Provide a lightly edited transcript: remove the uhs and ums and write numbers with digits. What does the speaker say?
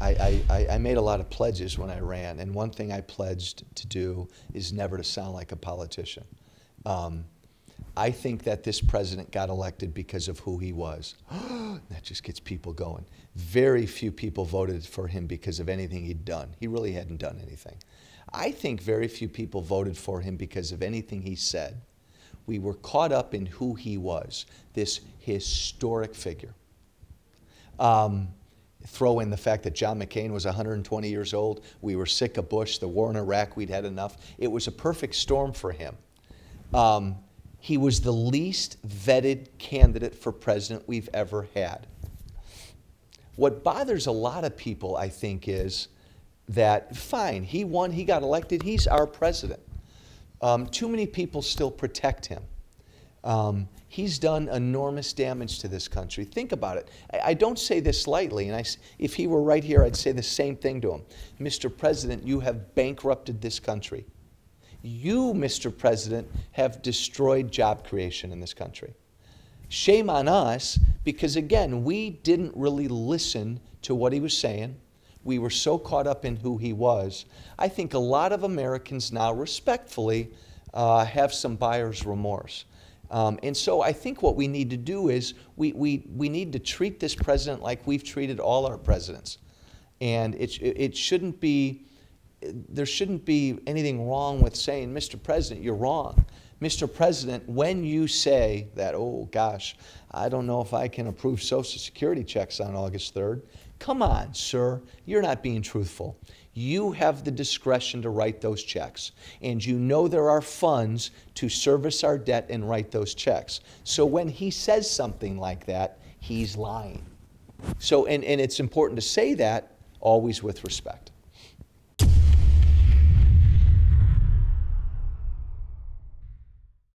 I made a lot of pledges when I ran, and one thing I pledged to do is never to sound like a politician. I think that this president got elected because of who he was. That just gets people going. Very few people voted for him because of anything he'd done. He really hadn't done anything. I think very few people voted for him because of anything he said. We were caught up in who he was, this historic figure. Throw in the fact that John McCain was 120 years old. We were sick of Bush, the war in Iraq, we'd had enough. It was a perfect storm for him. He was the least vetted candidate for president we've ever had. What bothers a lot of people, I think, is that, fine, he won, he got elected, he's our president. Too many people still protect him. He's done enormous damage to this country. Think about it. I don't say this lightly, and if he were right here, I'd say the same thing to him. Mr. President, you have bankrupted this country. You, Mr. President, have destroyed job creation in this country. Shame on us, because again, we didn't really listen to what he was saying. We were so caught up in who he was. I think a lot of Americans now, respectfully, have some buyer's remorse. And so I think what we need to do is we need to treat this president like we've treated all our presidents. And it shouldn't be, there shouldn't be anything wrong with saying, Mr. President, you're wrong. Mr. President, when you say that, oh gosh, I don't know if I can approve Social Security checks on August 3rd, come on, sir, you're not being truthful. You have the discretion to write those checks, and you know there are funds to service our debt and write those checks. So when he says something like that, he's lying. So, and it's important to say that always with respect.